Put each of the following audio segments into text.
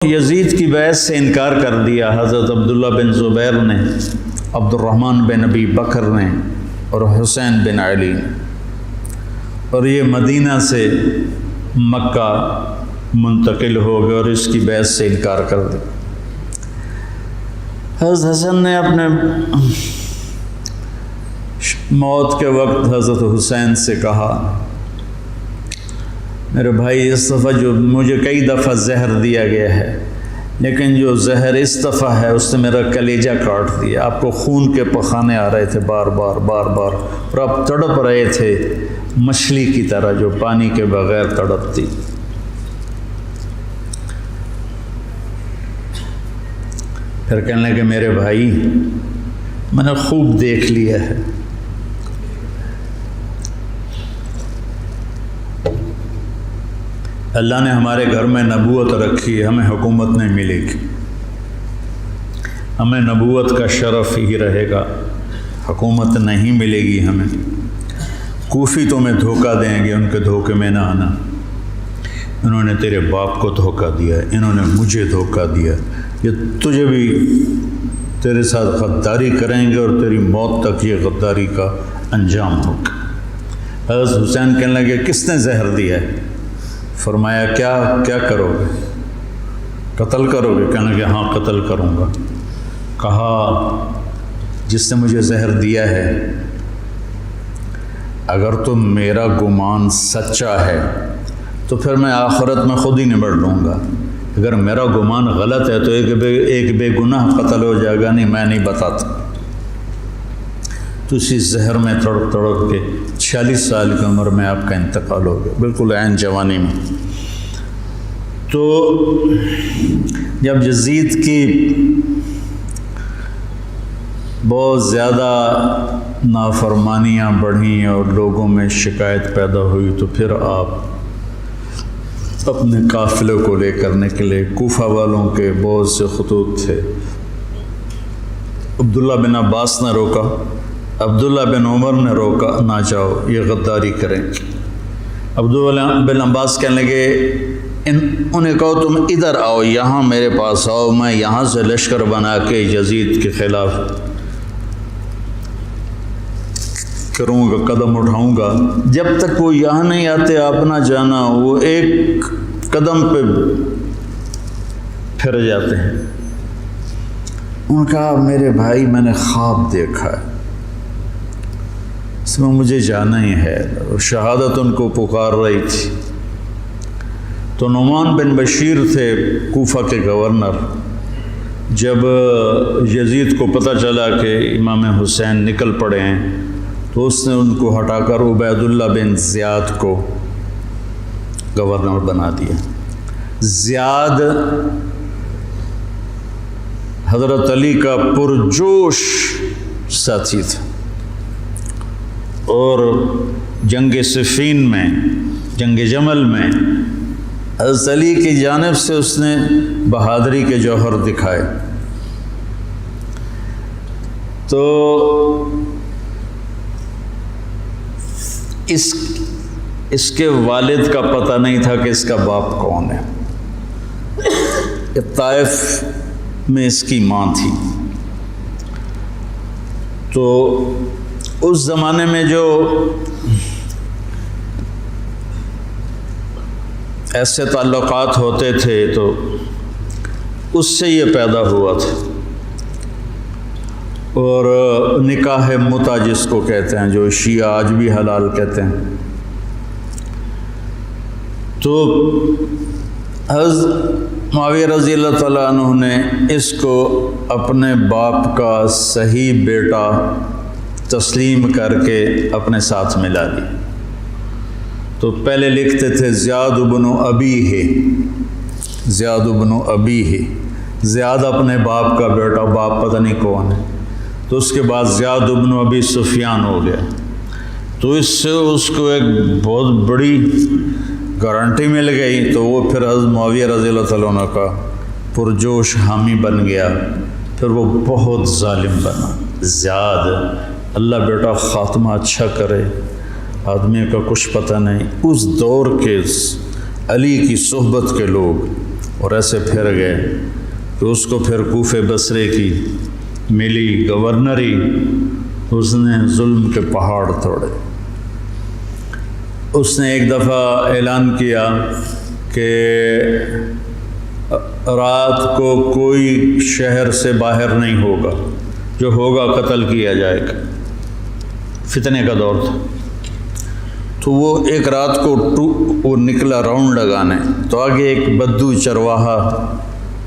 یزید کی بیعت سے انکار کر دیا حضرت عبداللہ بن زبیر نے، عبد الرحمن بن ابی بکر نے اور حسین بن علی نے، اور یہ مدینہ سے مکہ منتقل ہو گئے اور اس کی بیعت سے انکار کر دیا۔ حضرت حسن نے اپنے موت کے وقت حضرت حسین سے کہا، میرے بھائی اس دفعہ جو مجھے کئی دفعہ زہر دیا گیا ہے، لیکن جو زہر اس دفعہ ہے اس نے میرا کلیجہ کاٹ دیا۔ آپ کو خون کے پخانے آ رہے تھے بار بار اور آپ تڑپ رہے تھے مچھلی کی طرح جو پانی کے بغیر تڑپتی۔ پھر کہنے لگے میرے بھائی میں نے خوب دیکھ لیا ہے، اللہ نے ہمارے گھر میں نبوت رکھی ہے، ہمیں حکومت نہیں ملے گی، ہمیں نبوت کا شرف ہی رہے گا، حکومت نہیں ملے گی ہمیں۔ کوفی تمہیں دھوکہ دیں گے، ان کے دھوکے میں نہ آنا، انہوں نے تیرے باپ کو دھوکہ دیا، انہوں نے مجھے دھوکہ دیا، یہ تجھے بھی تیرے ساتھ غداری کریں گے اور تیری موت تک یہ غداری کا انجام ہوگا۔ حضرت حسین کہنے لگے کس نے زہر دیا ہے؟ فرمایا کیا کرو گے؟ قتل کرو گے؟ کہنے لگے ہاں قتل کروں گا۔ کہا جس نے مجھے زہر دیا ہے اگر تو میرا گمان سچا ہے تو پھر میں آخرت میں خود ہی نبڑ لوں گا، اگر میرا گمان غلط ہے تو ایک بے گناہ قتل ہو جائے گا، نہیں میں نہیں بتاتا۔ تو اسی زہر میں تڑپ کے 46 سال کی عمر میں آپ کا انتقال ہو گیا، بالکل عین جوانی میں۔ تو جب یزید کی بہت زیادہ نافرمانیاں بڑھیں اور لوگوں میں شکایت پیدا ہوئی تو پھر آپ اپنے قافلے کو لے کر نکلے۔ کوفہ والوں کے بہت سے خطوط تھے، عبداللہ بن عباس نے روکا، عبداللہ بن عمر نے روکا، نہ جاؤ یہ غداری کریں۔ عبداللہ بن عباس کہنے لگے انہیں کہو تم ادھر آؤ، یہاں میرے پاس آؤ، میں یہاں سے لشکر بنا کے یزید کے خلاف کروں گا، قدم اٹھاؤں گا۔ جب تک وہ یہاں نہیں آتے آپ نہ جانا، وہ ایک قدم پہ پھر جاتے ہیں۔ انہوں نے کہا میرے بھائی میں نے خواب دیکھا ہے، اس میں مجھے جانا ہی ہے، اور شہادت ان کو پکار رہی تھی۔ تو نعمان بن بشیر تھے کوفہ کے گورنر، جب یزید کو پتہ چلا کہ امام حسین نکل پڑے ہیں تو اس نے ان کو ہٹا کر عبید اللہ بن زیاد کو گورنر بنا دیا۔ زیاد حضرت علی کا پرجوش ساتھی تھا، اور جنگ صفین میں، جنگ جمل میں حضرت علی کی جانب سے اس نے بہادری کے جوہر دکھائے۔ تو اس کے والد کا پتہ نہیں تھا کہ اس کا باپ کون ہے، طائف میں اس کی ماں تھی۔ تو اس زمانے میں جو ایسے تعلقات ہوتے تھے تو اس سے یہ پیدا ہوا تھا، اور نکاح متع جس کو کہتے ہیں، جو شیعہ آج بھی حلال کہتے ہیں۔ تو حضرت معاویہ رضی اللہ تعالیٰ عنہ نے اس کو اپنے باپ کا صحیح بیٹا تسلیم کر کے اپنے ساتھ ملا لی۔ تو پہلے لکھتے تھے زیاد بن ابی ہے، زیاد بن ابی ہے، زیاد اپنے باپ کا بیٹا، باپ پتہ نہیں کون ہے۔ تو اس کے بعد زیاد بن ابی سفیان ہو گیا۔ تو اس سے اس کو ایک بہت بڑی گارنٹی مل گئی، تو وہ پھر حضرت معاویہ رضی اللہ تعالیٰ عنہ کا پرجوش حامی بن گیا۔ پھر وہ بہت ظالم بنا زیاد۔ اللہ بیٹا خاتمہ اچھا کرے، آدمی کا کچھ پتہ نہیں۔ اس دور کے علی کی صحبت کے لوگ اور ایسے پھر گئے کہ اس کو پھر کوفے بصرے کی ملی گورنری، اس نے ظلم کے پہاڑ توڑے۔ اس نے ایک دفعہ اعلان کیا کہ رات کو کوئی شہر سے باہر نہیں ہوگا، جو ہوگا قتل کیا جائے گا۔ فتنے کا دور تھا، تو وہ ایک رات کو وہ نکلا راؤنڈ لگانے، تو آگے ایک بدو چرواہا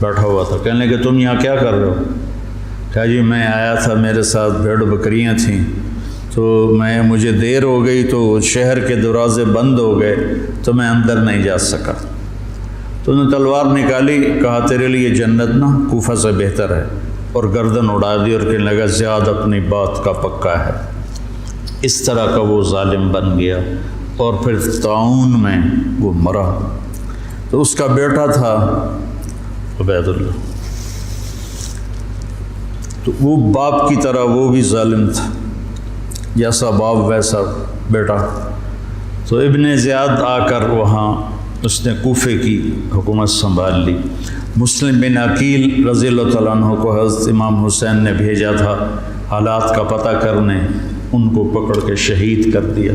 بیٹھا ہوا تھا۔ کہنے لگے تم یہاں کیا کر رہے ہو؟ کہا جی میں آیا تھا، میرے ساتھ بھیڑ بکریاں تھیں، تو مجھے دیر ہو گئی تو شہر کے دروازے بند ہو گئے تو میں اندر نہیں جا سکا۔ تو انہوں نے تلوار نکالی، کہا تیرے لیے جنت نا کوفہ سے بہتر ہے، اور گردن اڑا دی اور کہنے لگا زیاد اپنی بات کا پکا ہے۔ اس طرح کا وہ ظالم بن گیا، اور پھر طاعون میں وہ مرا۔ تو اس کا بیٹا تھا عبید اللہ، تو وہ باپ کی طرح وہ بھی ظالم تھا، جیسا باپ ویسا بیٹا۔ تو ابن زیاد آ کر وہاں اس نے کوفے کی حکومت سنبھال لی۔ مسلم بن عقیل رضی اللہ تعالیٰ عنہ کو حضرت امام حسین نے بھیجا تھا حالات کا پتہ کرنے، ان کو پکڑ کے شہید کر دیا۔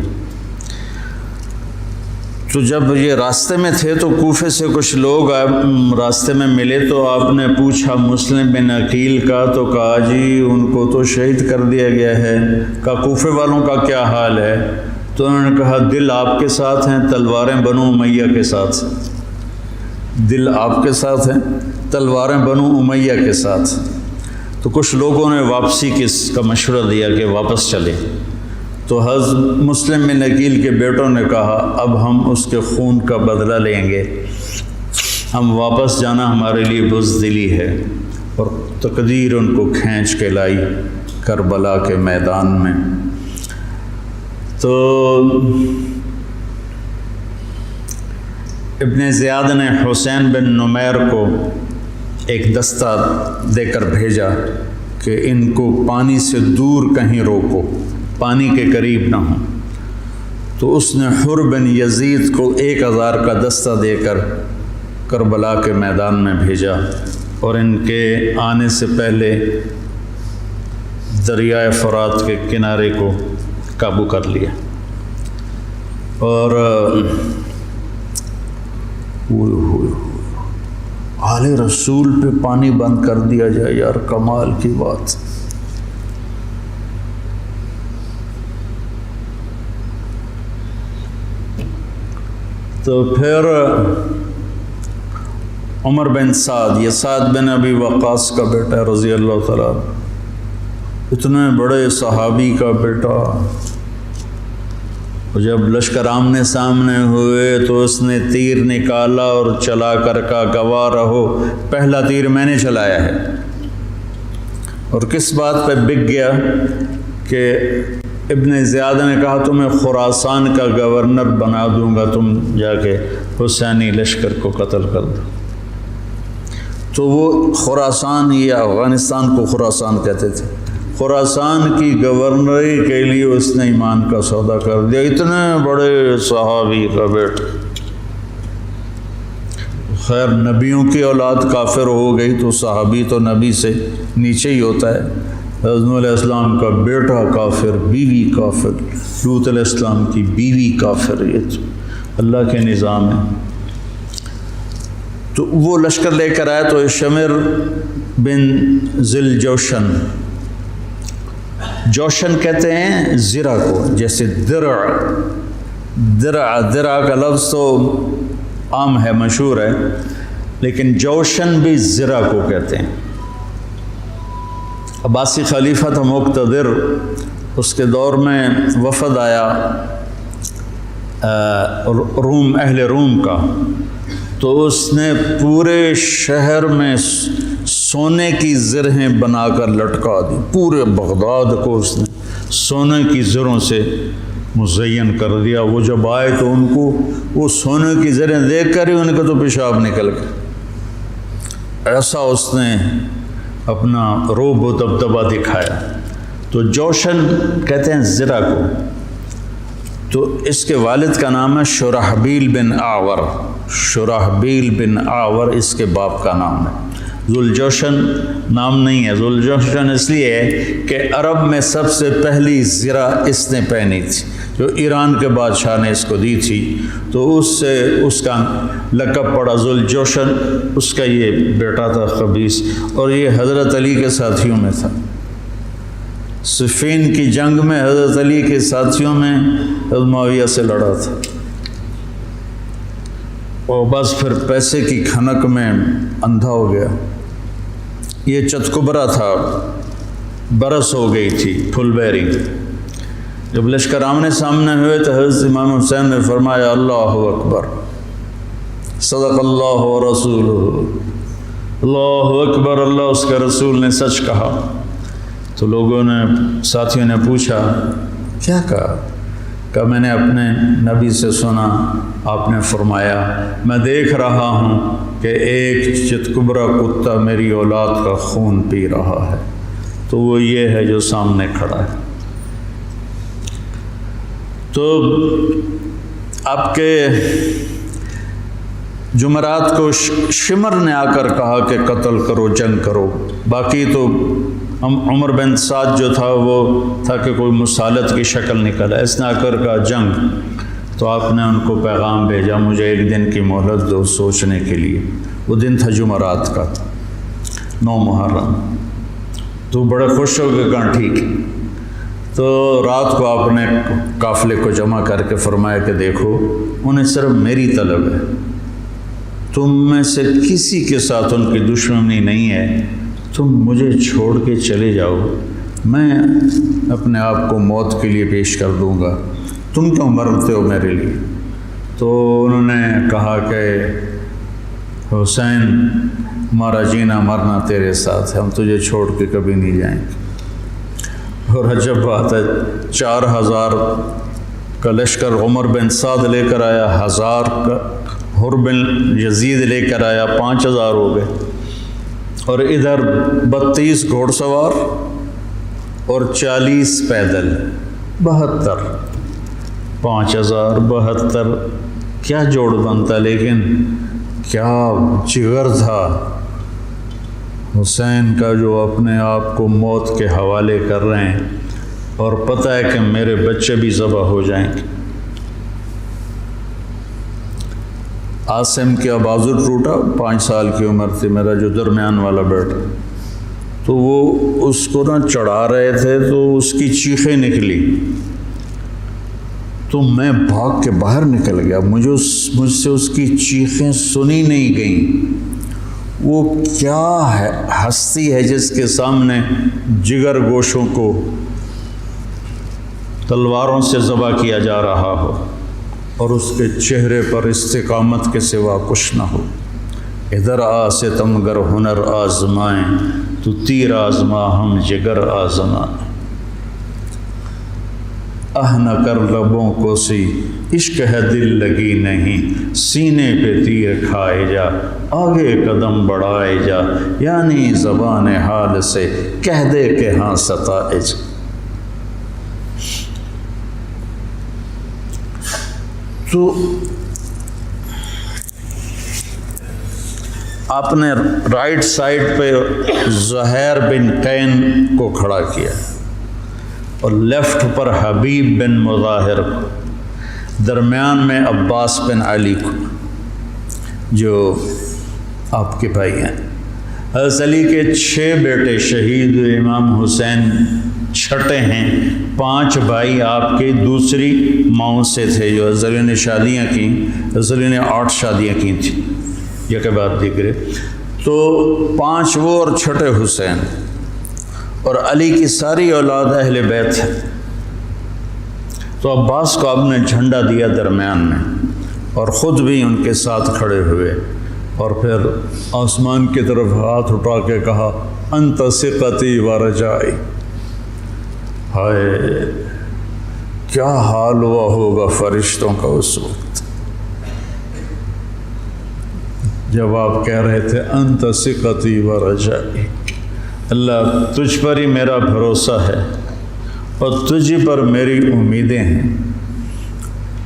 تو جب یہ راستے میں تھے تو کوفے سے کچھ لوگ راستے میں ملے، تو آپ نے پوچھا مسلم بن عقیل کا، تو کہا جی ان کو تو شہید کر دیا گیا ہے۔ کہا کوفے والوں کا کیا حال ہے؟ تو انہوں نے کہا دل آپ کے ساتھ ہیں، تلواریں بنو امیہ کے ساتھ۔ دل آپ کے ساتھ ہیں، تلواریں بنو امیہ کے ساتھ۔ تو کچھ لوگوں نے واپسی کا مشورہ دیا کہ واپس چلے، تو حضرت مسلم بن عقیل کے بیٹوں نے کہا اب ہم اس کے خون کا بدلہ لیں گے، ہم واپس جانا ہمارے لیے بزدلی ہے، اور تقدیر ان کو کھینچ کے لائی کربلا کے میدان میں۔ تو ابن زیاد نے حسین بن نمیر کو ایک دستہ دے کر بھیجا کہ ان کو پانی سے دور کہیں روکو، پانی کے قریب نہ ہوں۔ تو اس نے حر بن یزید کو 1000 کا دستہ دے کر کربلا کے میدان میں بھیجا، اور ان کے آنے سے پہلے دریائے فرات کے کنارے کو قابو کر لیا۔ اور آل رسول پہ پانی بند کر دیا جائے، یار کمال کی بات۔ تو پھر عمر بن سعد، یہ سعد بن ابی وقاص کا بیٹا رضی اللہ تعالیٰ، اتنے بڑے صحابی کا بیٹا، جب لشکر آمنے سامنے ہوئے تو اس نے تیر نکالا اور چلا کر کہا گواہ رہو پہلا تیر میں نے چلایا ہے۔ اور کس بات پہ بک گیا کہ ابن زیاد نے کہا تمہیں خراسان کا گورنر بنا دوں گا، تم جا کے حسینی لشکر کو قتل کر دو۔ تو وہ خراسان، یا افغانستان کو خراسان کہتے تھے، خراسان کی گورنری کے لیے اس نے ایمان کا سودا کر دیا۔ اتنے بڑے صحابی کا بیٹا، خیر نبیوں کی اولاد کافر ہو گئی تو صحابی تو نبی سے نیچے ہی ہوتا ہے۔ حضرت علیہ السلام کا بیٹا کافر، بیوی کافر، لوط علیہ السلام کی بیوی کافر، یہ تو اللہ کے نظام ہے۔ تو وہ لشکر لے کر آیا تو شمر بن ذل جوشن، جوشن کہتے ہیں زرہ کو، جیسے درع کا لفظ تو عام ہے، مشہور ہے، لیکن جوشن بھی زرہ کو کہتے ہیں۔ عباسی خلیفہ تھا مقتدر، اس کے دور میں وفد آیا روم، اہل روم کا، تو اس نے پورے شہر میں سونے کی زرہیں بنا کر لٹکا دی، پورے بغداد کو اس نے سونے کی زروں سے مزین کر دیا۔ وہ جب آئے تو ان کو وہ سونے کی زریں دیکھ کر ہی ان کا تو پیشاب نکل گیا، ایسا اس نے اپنا روب و دبدبہ دکھایا۔ تو جوشن کہتے ہیں زرہ کو۔ تو اس کے والد کا نام ہے شرحبیل بن اعور، شرحبیل بن آور اس کے باپ کا نام ہے۔ ذوالجوشن نام نہیں ہے، ذوالجوشن اس لیے ہے کہ عرب میں سب سے پہلی زرہ اس نے پہنی تھی، جو ایران کے بادشاہ نے اس کو دی تھی، تو اس سے اس کا لقب پڑا ذوالجوشن۔ اس کا یہ بیٹا تھا قبیس، اور یہ حضرت علی کے ساتھیوں میں تھا۔ صفین کی جنگ میں حضرت علی کے ساتھیوں میں حضرت معاویہ سے لڑا تھا، اور بس پھر پیسے کی کھنک میں اندھا ہو گیا۔ یہ چتکبرا تھا، برس ہو گئی تھی، پھل بیری۔ جب لشکر آمنے سامنے ہوئے تو حضرت امام حسین نے فرمایا اللہ اکبر، صدق اللہ و رسولہ، اللہ اکبر، اللہ اس کے رسول نے سچ کہا۔ تو لوگوں نے، ساتھیوں نے پوچھا کیا کہا میں نے اپنے نبی سے سنا، آپ نے فرمایا میں دیکھ رہا ہوں کہ ایک چتکبرا کتا میری اولاد کا خون پی رہا ہے، تو وہ یہ ہے جو سامنے کھڑا ہے۔ تو آپ کے جمعرات کو شمر نے آ کر کہا کہ قتل کرو، جنگ کرو۔ باقی تو عمر بن سعد جو تھا وہ تھا کہ کوئی مسالت کی شکل نکلا، اس نے آ کر کہا جنگ۔ تو آپ نے ان کو پیغام بھیجا مجھے ایک دن کی مہلت دو سوچنے کے لیے۔ وہ دن تھا جمعرات کا، 9 محرم۔ تو بڑے خوش ہو گئے، کہا ٹھیک۔ تو رات کو آپ نے قافلے کو جمع کر کے فرمایا کہ دیکھو انہیں صرف میری طلب ہے، تم میں سے کسی کے ساتھ ان کی دشمنی نہیں ہے، تم مجھے چھوڑ کے چلے جاؤ، میں اپنے آپ کو موت کے لیے پیش کر دوں گا، تم کیوں مرتے ہو میرے لیے؟ تو انہوں نے کہا کہ حسین ہمارا جینا مرنا تیرے ساتھ ہے، ہم تجھے چھوڑ کے کبھی نہیں جائیں گے۔ اور عجب بات ہے، 4000 کا لشکر عمر بن سعد لے کر آیا، 1000 کا حر بن یزید لے کر آیا، 5000 ہو گئے، اور ادھر 32 گھوڑ سوار اور 40 پیدل، 72، 5000 72، کیا جوڑ بنتا، لیکن کیا جگر تھا حسین کا، جو اپنے آپ کو موت کے حوالے کر رہے ہیں، اور پتہ ہے کہ میرے بچے بھی ذبح ہو جائیں گے۔ عاصم کا بازو ٹوٹا، 5 سال کی عمر تھی، میرا جو درمیان والا بیٹا، تو وہ اس کو نہ چڑھا رہے تھے تو اس کی چیخیں نکلی، تو میں بھاگ کے باہر نکل گیا، مجھ سے اس کی چیخیں سنی نہیں گئیں۔ وہ کیا ہے ہستی ہے جس کے سامنے جگر گوشوں کو تلواروں سے ذبح کیا جا رہا ہو، اور اس کے چہرے پر استقامت کے سوا کچھ نہ ہو۔ ادھر آ ستمگر ہنر آزمائیں، تو تیر آزما ہم جگر آزمائیں، نہ کر لبوں کو سی عشق ہے دل لگی نہیں، سینے پہ تیر کھائے جا آگے قدم بڑھائے جا، یعنی زبان حال سے کہہ دے کہ ہاں ستائج۔ تو آپ نے رائٹ سائڈ پہ زہیر بن قین کو کھڑا کیا، اور لیفٹ پر حبیب بن مظاہر کو، درمیان میں عباس بن علی کو، جو آپ کے بھائی ہیں۔ حضرت علی کے 6 بیٹے شہید ہوئے، امام حسین چھٹے ہیں، 5 بھائی آپ کے دوسری ماؤں سے تھے، جو حضرت علی نے شادیاں کیں، حضرت علی نے 8 شادیاں کی تھیں، یہ کہ بات دیکھ رہے، تو 5 وہ اور چھٹے حسین، اور علی کی ساری اولاد اہل بیت ہے۔ تو عباس کو آپ نے جھنڈا دیا درمیان میں، اور خود بھی ان کے ساتھ کھڑے ہوئے، اور پھر آسمان کی طرف ہاتھ اٹھا کے کہا انت ثقتی و رجائی۔ ہائے کیا حال ہوا ہوگا فرشتوں کا اس وقت جب آپ کہہ رہے تھے انت ثقتی و رجائی، اللہ تجھ پر ہی میرا بھروسہ ہے اور تجھ پر میری امیدیں ہیں۔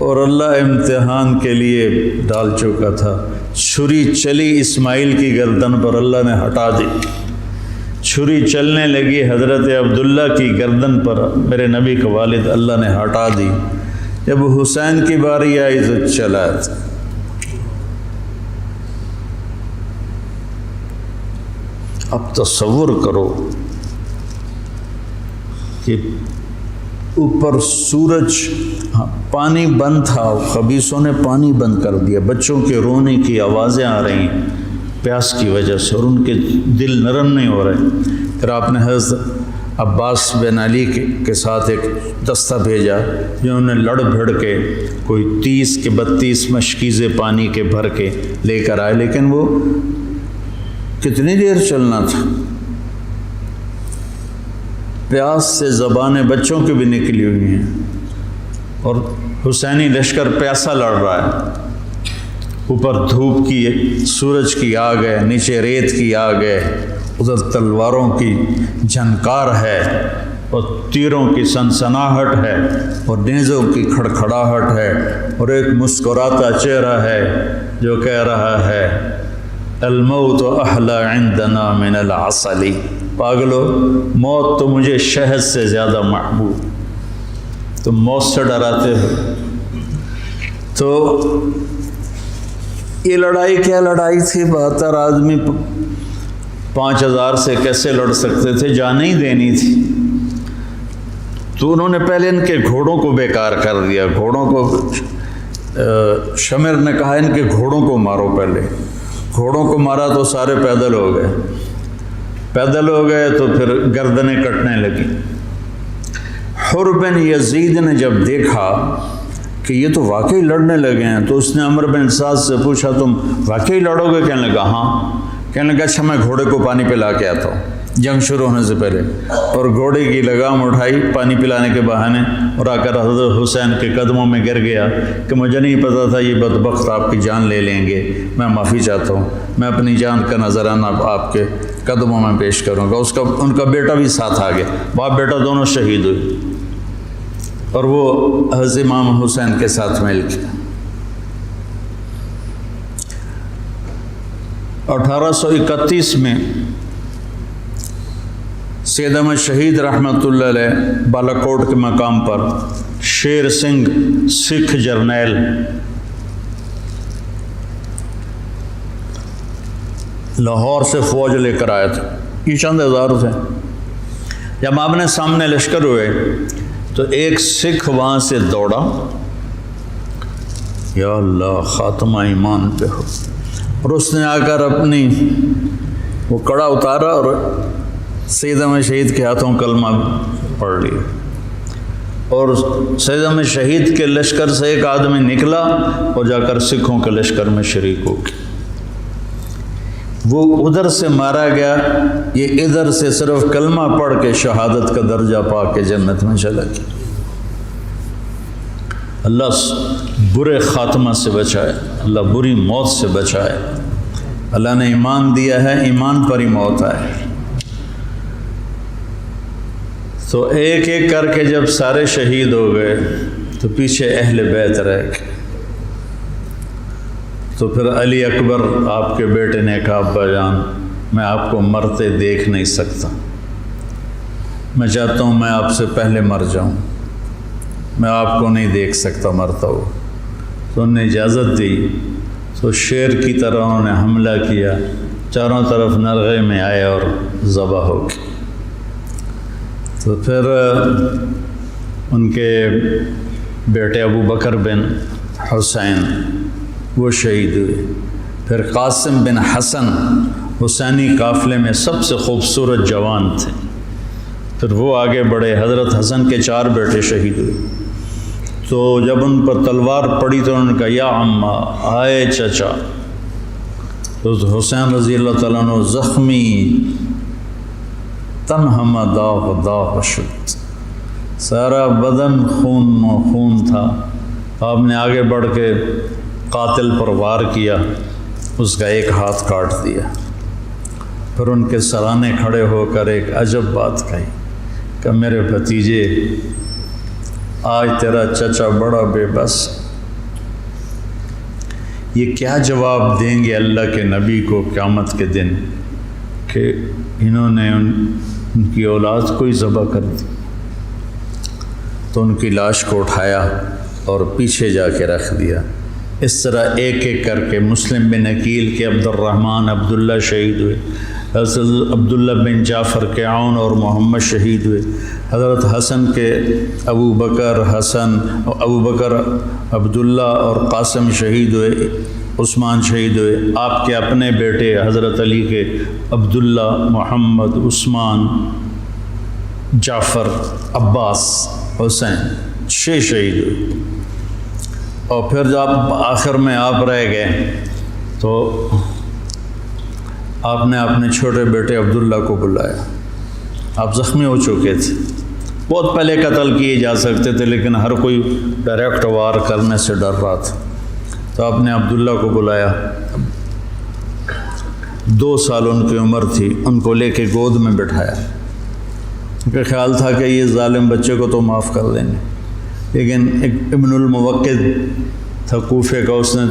اور اللہ امتحان کے لیے ڈال چکا تھا۔ چھری چلی اسماعیل کی گردن پر، اللہ نے ہٹا دی۔ چھری چلنے لگی حضرت عبداللہ کی گردن پر، میرے نبی کا والد، اللہ نے ہٹا دی۔ جب حسین کی باری آئی تو چلا تھا۔ اب تصور کرو کہ اوپر سورج، پانی بند تھا، خبیثوں نے پانی بند کر دیا، بچوں کے رونے کی آوازیں آ رہی ہیں پیاس کی وجہ سے، اور ان کے دل نرم نہیں ہو رہے۔ پھر آپ نے حضرت عباس بن علی کے ساتھ ایک دستہ بھیجا، جنہوں نے لڑ بھڑ کے کوئی 30 کے 32 مشکیزیں پانی کے بھر کے لے کر آئے، لیکن وہ کتنی دیر چلنا تھا؟ پیاس سے زبانیں بچوں کی بھی نکلی ہوئی ہیں، اور حسینی لشکر پیاسا لڑ رہا ہے۔ اوپر دھوپ کی، سورج کی آگ ہے، نیچے ریت کی آگ ہے، ادھر تلواروں کی جھنکار ہے، اور تیروں کی سنسناہٹ ہے، اور نیزوں کی کھڑکھڑاہٹ ہے، اور ایک مسکراتا چہرہ ہے جو کہہ رہا ہے الموت احلی عندنا من العسل، پاگلو موت تو مجھے شہد سے زیادہ محبوب، تم موت سے ڈراتے ہو۔ تو یہ لڑائی کیا لڑائی تھی؟ 72 آدمی 5000 سے کیسے لڑ سکتے تھے؟ جانیں ہی دینی تھی۔ تو انہوں نے پہلے ان کے گھوڑوں کو بیکار کر دیا، گھوڑوں کو، شمر نے کہا ان کے گھوڑوں کو مارو۔ پہلے گھوڑوں کو مارا تو سارے پیدل ہو گئے، پیدل ہو گئے تو پھر گردنیں کٹنے لگی۔ حر بن یزید نے جب دیکھا کہ یہ تو واقعی لڑنے لگے ہیں، تو اس نے عمر بن سعد سے پوچھا تم واقعی لڑو گے؟ کہنے لگا ہاں۔ کہنے لگا اچھا میں گھوڑے کو پانی پلا کے آتا ہوں جنگ شروع ہونے سے پہلے، اور گھوڑے کی لگام اٹھائی پانی پلانے کے بہانے، اور آ کر حضرت حسین کے قدموں میں گر گیا کہ مجھے نہیں پتا تھا یہ بدبخت آپ کی جان لے لیں گے، میں معافی چاہتا ہوں، میں اپنی جان کا نذرانہ آپ کے قدموں میں پیش کروں گا۔ ان کا بیٹا بھی ساتھ آ گیا، باپ بیٹا دونوں شہید ہوئے، اور وہ حضرت امام حسین کے ساتھ مل کے 1831 میں سید احمد شہید رحمۃ اللہ علیہ بالا کوٹ کے مقام پر شیر سنگھ سکھ جرنیل لاہور سے فوج لے کر آئے تھے، یہ چند ہزار تھے۔ جب آمنے سامنے لشکر ہوئے تو ایک سکھ وہاں سے دوڑا، یا اللہ خاتمہ ایمان پہ ہو، اور اس نے آ کر اپنی وہ کڑا اتارا اور سید احمد شہید کے ہاتھوں کلمہ پڑھ لیا، اور سید احمد شہید کے لشکر سے ایک آدمی نکلا اور جا کر سکھوں کے لشکر میں شریک ہو گیا۔ وہ ادھر سے مارا گیا، یہ ادھر سے صرف کلمہ پڑھ کے شہادت کا درجہ پا کے جنت میں چلا گیا۔ اللہ برے خاتمہ سے بچائے، اللہ بری موت سے بچائے۔ اللہ نے ایمان دیا ہے، ایمان پر ہی موت آئے۔ تو ایک ایک کر کے جب سارے شہید ہو گئے تو پیچھے اہل بیت رہ گئے۔ تو پھر علی اکبر آپ کے بیٹے نے کہا ابا جان میں آپ کو مرتے دیکھ نہیں سکتا، میں چاہتا ہوں میں آپ سے پہلے مر جاؤں، میں آپ کو نہیں دیکھ سکتا مرتا ہو۔ تو انہوں نے اجازت دی، تو شیر کی طرح انہوں نے حملہ کیا، چاروں طرف نرغے میں آئے اور ذبح ہو گئے۔ تو پھر ان کے بیٹے ابو بکر بن حسین وہ شہید ہوئے۔ پھر قاسم بن حسن حسینی قافلے میں سب سے خوبصورت جوان تھے، پھر وہ آگے بڑھے، حضرت حسن کے 4 بیٹے شہید ہوئے۔ تو جب ان پر تلوار پڑی تو انہوں نے کہا یا عمّا، آئے چچا۔ تو حسین رضی اللہ تعالیٰ عنہ زخمی تنہم داغ داغ شد، سارا بدن خون و خون تھا۔ آپ نے آگے بڑھ کے قاتل پر وار کیا، اس کا ایک ہاتھ کاٹ دیا۔ پھر ان کے سرانے کھڑے ہو کر ایک عجب بات کہی کہ میرے بھتیجے آج تیرا چچا بڑا بے بس، یہ کیا جواب دیں گے اللہ کے نبی کو قیامت کے دن کہ انہوں نے ان کی اولاد کو ہی ذبح کر دی؟ تو ان کی لاش کو اٹھایا اور پیچھے جا کے رکھ دیا۔ اس طرح ایک ایک کر کے مسلم بن عقیل کے عبد الرحمن عبداللہ شہید ہوئے، حضرت عبداللہ بن جعفر کے عون اور محمد شہید ہوئے، حضرت حسن کے ابو بکر عبداللہ اور قاسم شہید ہوئے، عثمان شہید ہوئے۔ آپ کے اپنے بیٹے حضرت علی کے عبداللہ، محمد، عثمان، جعفر، عباس، حسین 6 شہید ہوئے۔ اور پھر جب آخر میں آپ رہ گئے تو آپ نے اپنے چھوٹے بیٹے عبداللہ کو بلایا۔ آپ زخمی ہو چکے تھے، بہت پہلے قتل کیے جا سکتے تھے لیکن ہر کوئی ڈائریکٹ وار کرنے سے ڈر رہا تھا، تو آپ نے عبداللہ کو بلایا۔ 2 سال ان کی عمر تھی، ان کو لے کے گود میں بٹھایا، کیونکہ خیال تھا کہ یہ ظالم بچے کو تو معاف کر دیں گے، لیکن ایک ابن الموقد تھا کوفے کا، اس نے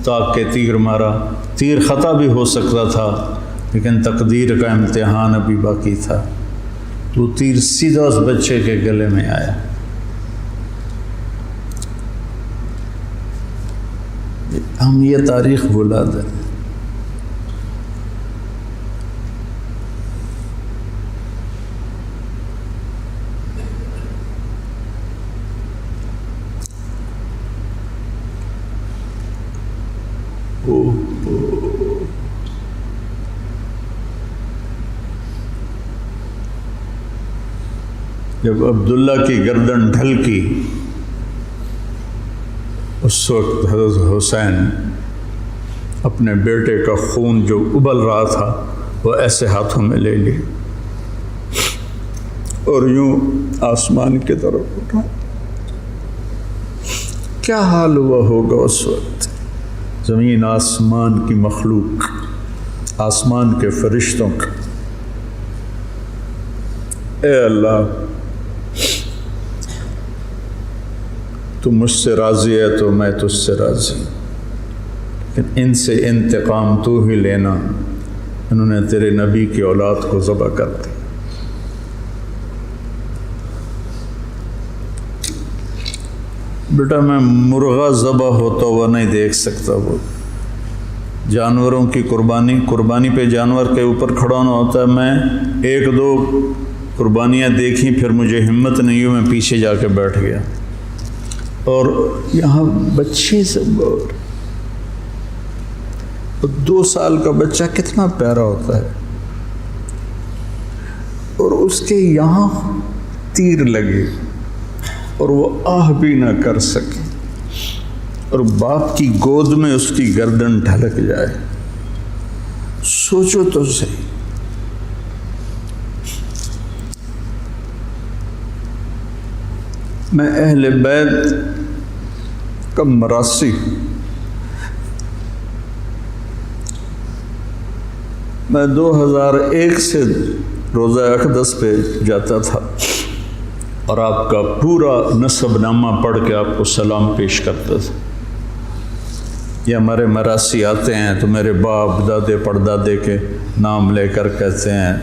طاق کے تیر مارا۔ تیر خطا بھی ہو سکتا تھا لیکن تقدیر کا امتحان ابھی باقی تھا، تو تیر سیدھا اس بچے کے گلے میں آیا۔ ہم یہ تاریخ بھلا دیں۔ جب عبداللہ کی گردن ڈھلکی، اس وقت حضرت حسین اپنے بیٹے کا خون جو ابل رہا تھا وہ ایسے ہاتھوں میں لے لی اور یوں آسمان کی طرف اٹھا۔ کیا حال ہوا ہوگا اس وقت زمین آسمان کی مخلوق، آسمان کے فرشتوں کا۔ اے اللہ، تو مجھ سے راضی ہے تو میں تجھ سے راضی، لیکن ان سے انتقام تو ہی لینا، انہوں نے تیرے نبی کی اولاد کو ذبح کر دی۔ بیٹا میں مرغا ذبح ہوتا ہوا نہیں دیکھ سکتا، وہ جانوروں کی قربانی پہ جانور کے اوپر کھڑا ہونا ہوتا ہے۔ میں 1-2 قربانیاں دیکھیں، پھر مجھے ہمت نہیں ہوئی، میں پیچھے جا کے بیٹھ گیا۔ اور یہاں بچے سے 2 سال کا بچہ کتنا پیارا ہوتا ہے، اور اس کے یہاں تیر لگے اور وہ آہ بھی نہ کر سکے، اور باپ کی گود میں اس کی گردن ڈھلک جائے۔ سوچو تو صحیح۔ میں اہل بیت کا مراسی، میں 2001 سے روزہ اقدس پہ جاتا تھا اور آپ کا پورا نسب نامہ پڑھ کے آپ کو سلام پیش کرتا تھا۔ یہ ہمارے مراسی آتے ہیں تو میرے باپ دادے پردادے کے نام لے کر کہتے ہیں،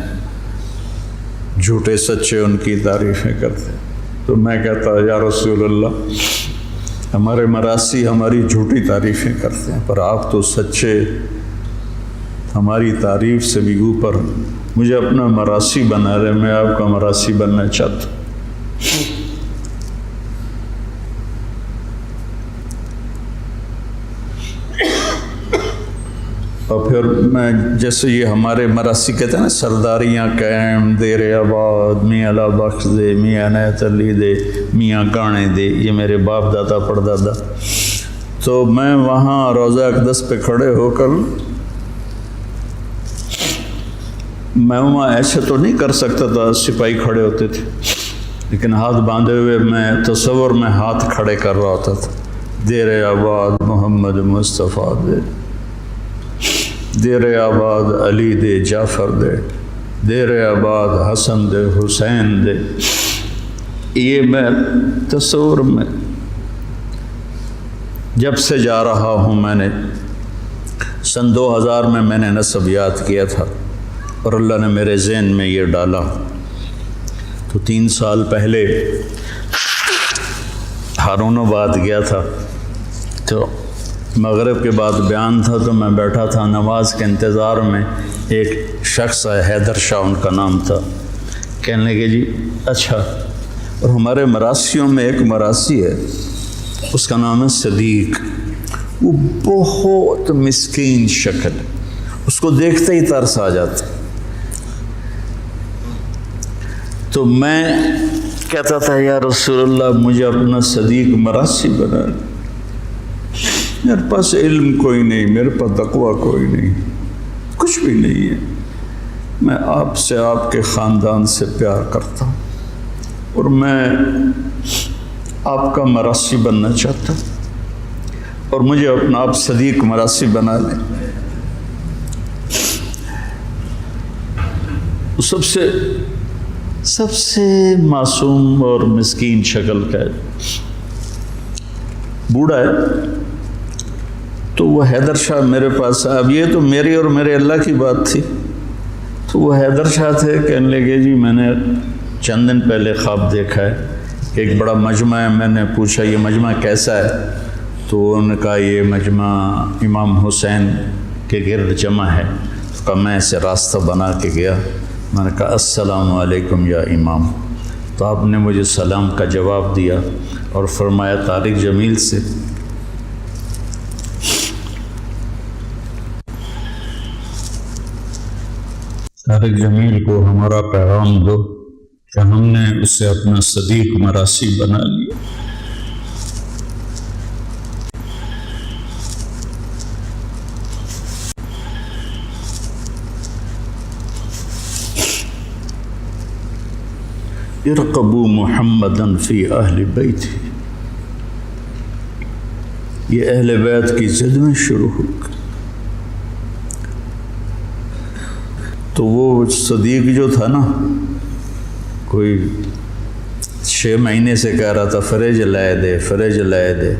جھوٹے سچے ان کی تعریفیں کرتے ہیں۔ تو میں کہتا یا رسول اللہ، ہمارے مراسی ہماری جھوٹی تعریفیں کرتے ہیں، پر آپ تو سچے، ہماری تعریف سے بھی اوپر، مجھے اپنا مراسی بنا رہے، میں آپ کا مراسی بننا چاہتا ہوں۔ اور پھر میں جیسے یہ ہمارے مراسی کہتے ہیں نا، سرداریاں قائم، دیر آباد، میاں اللہ بخش دے، میاں عنایت علی دے، میاں گانے دے، یہ میرے باپ دادا پردادا۔ تو میں وہاں روزہ اقدس پہ کھڑے ہو کر، میں وہاں ایسے تو نہیں کر سکتا تھا، سپاہی کھڑے ہوتے تھے، لیکن ہاتھ باندھے ہوئے میں تصور میں ہاتھ کھڑے کر رہا ہوتا تھا۔ دیر آباد محمد مصطفیٰ دے، دیر آباد علی دے جعفر دے، دیر آباد حسن دے حسین دے۔ یہ میں تصور میں جب سے جا رہا ہوں، میں نے سن 2000 میں نے نسب یاد کیا تھا اور اللہ نے میرے ذہن میں یہ ڈالا، تو 3 سال پہلے ہارون آباد گیا تھا، تو مغرب کے بعد بیان تھا، تو میں بیٹھا تھا نماز کے انتظار میں، ایک شخص ہے حیدر شاہ ان کا نام تھا، کہنے لگے جی اچھا، اور ہمارے مراسیوں میں ایک مراسی ہے اس کا نام ہے صدیق، وہ بہت مسکین شکل، اس کو دیکھتے ہی ترس آ جاتا، تو میں کہتا تھا یا رسول اللہ مجھے اپنا صدیق مراسی بنا، میرے پاس علم کوئی نہیں، میرے پاس تقویٰ کوئی نہیں، کچھ بھی نہیں ہے، میں آپ سے آپ کے خاندان سے پیار کرتا ہوں اور میں آپ کا مراسی بننا چاہتا ہوں اور مجھے اپنا آپ صدیق مراسی بنا لیں۔ سب سے معصوم اور مسکین شکل کا ہے، بوڑھا ہے، تو وہ حیدر شاہ میرے پاس، اب یہ تو میری اور میرے اللہ کی بات تھی، تو وہ حیدر شاہ تھے، کہنے لگے جی میں نے چند دن پہلے خواب دیکھا ہے، ایک بڑا مجمع ہے، میں نے پوچھا یہ مجمع کیسا ہے، تو انہوں نے کہا یہ مجمع امام حسین کے گرد جمع ہے، تو کہا میں اسے راستہ بنا کے گیا، میں نے کہا السلام علیکم یا امام، تو آپ نے مجھے سلام کا جواب دیا اور فرمایا طارق جمیل سے طارق جمیل کو ہمارا پیغام دو کہ ہم نے اسے اپنا صدیق مراسی بنا لیا۔ ارقبوا محمدًا فی اہل بیت، یہ اہل بیت کی ضد میں شروع ہو گئی، تو وہ صدیق جو تھا نا، کوئی 6 مہینے سے کہہ رہا تھا فریج لائے دے، فریج لائے دے،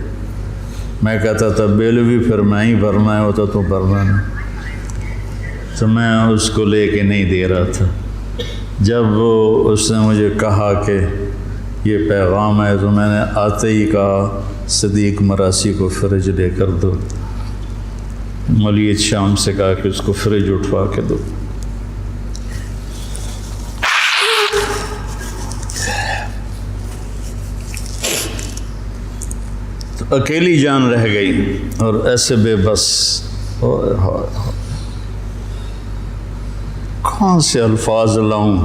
میں کہتا تھا بیل بھی پھر میں ہی بھرنا ہوتا تو بھرنا نہیں، تو میں اس کو لے کے نہیں دے رہا تھا، جب اس نے مجھے کہا کہ یہ پیغام ہے تو میں نے آتے ہی کہا صدیق مراسی کو فریج لے کر دو، مولوی شام سے کہا کہ اس کو فریج اٹھوا کے دو، تو اکیلی جان رہ گئی اور ایسے بے بس، کہاں سے الفاظ لاؤں،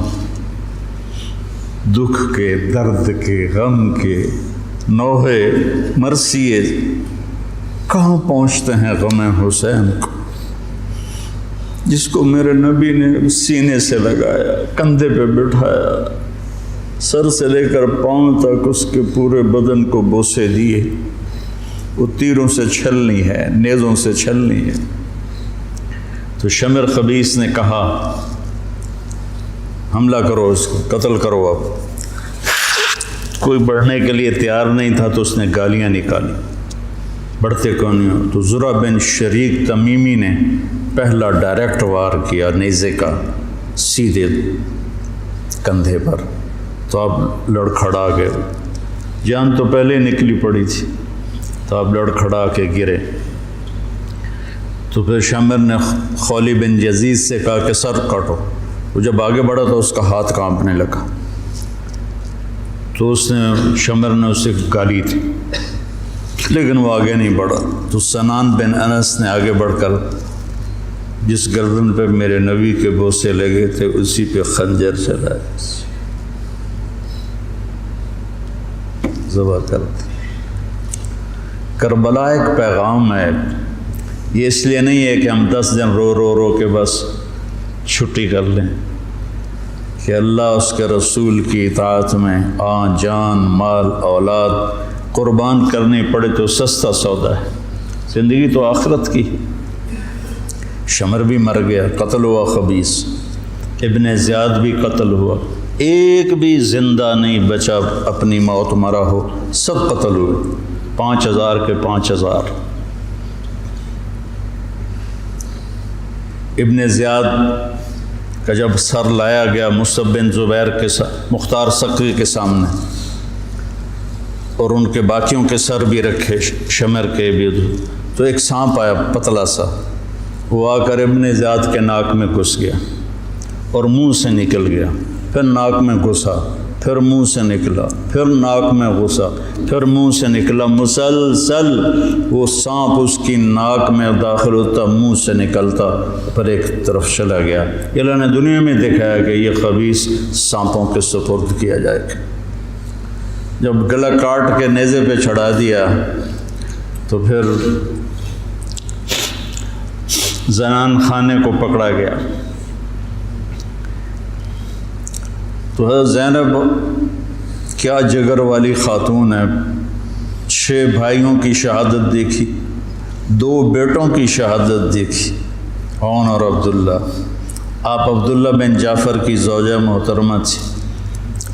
دکھ کے، درد کے، غم کے، نوحے مرثیے کہاں پہنچتے ہیں غم حسین کو، جس کو میرے نبی نے سینے سے لگایا، کندھے پہ بٹھایا، سر سے لے کر پاؤں تک اس کے پورے بدن کو بوسے دیے، وہ تیروں سے چھلنی ہے، نیزوں سے چھلنی ہے، تو شمر خبیث نے کہا حملہ کرو، اس کو قتل کرو، اب کوئی بڑھنے کے لیے تیار نہیں تھا تو اس نے گالیاں نکالی، بڑھتے کون ہو، تو زرع بن شریک تمیمی نے پہلا ڈائریکٹ وار کیا نیزے کا سیدھے کندھے پر، تو آپ لڑکھڑا گئے، جان تو پہلے نکلی پڑی تھی، تو آپ لڑکھڑا کے گرے، تو پھر شمر نے خولی بن یزید سے کہا کہ سر کاٹو، وہ جب آگے بڑھا تو اس کا ہاتھ کانپنے لگا، تو اس نے شمر نے اسے گالی تھی لیکن وہ آگے نہیں بڑھا، تو سنان بن انس نے آگے بڑھ کر جس گردن پہ میرے نبی کے بوسے لگے تھے اسی پہ خنجر چلایا، ذبح کر دی۔ کربلا ایک پیغام ہے، یہ اس لیے نہیں ہے کہ ہم 10 دن رو رو رو کے بس چھٹی کر لیں، کہ اللہ اس کے رسول کی اطاعت میں جان مال اولاد قربان کرنی پڑے تو سستا سودا ہے، زندگی تو آخرت کی۔ شمر بھی مر گیا، قتل ہوا خبیث، ابن زیاد بھی قتل ہوا، ایک بھی زندہ نہیں بچا اپنی موت مرا ہو، سب قتل ہوئے، 5000 کے 5000۔ ابن زیاد کا جب سر لایا گیا مصعب بن زبیر کے مختار ثقفی کے سامنے، اور ان کے باقیوں کے سر بھی رکھے شمر کے بھی، تو ایک سانپ آیا پتلا سا، وہ آ کر ابن زیاد کے ناک میں گھس گیا اور منہ سے نکل گیا، پھر ناک میں گھسا، پھر منہ سے نکلا، پھر ناک میں گھسا، پھر منہ سے نکلا، مسلسل وہ سانپ اس کی ناک میں داخل ہوتا، منہ سے نکلتا، پھر ایک طرف چلا گیا۔ اللہ نے دنیا میں دکھایا کہ یہ خبیث سانپوں کے سپرد کیا جائے گا۔ جب گلا کاٹ کے نیزے پہ چڑھا دیا تو پھر زنان خانے کو پکڑا گیا۔ تو حضرت زینب کیا جگر والی خاتون ہے، 6 بھائیوں کی شہادت دیکھی، 2 بیٹوں کی شہادت دیکھی، عون اور عبداللہ۔ آپ عبداللہ بن جعفر کی زوجہ محترمہ تھی،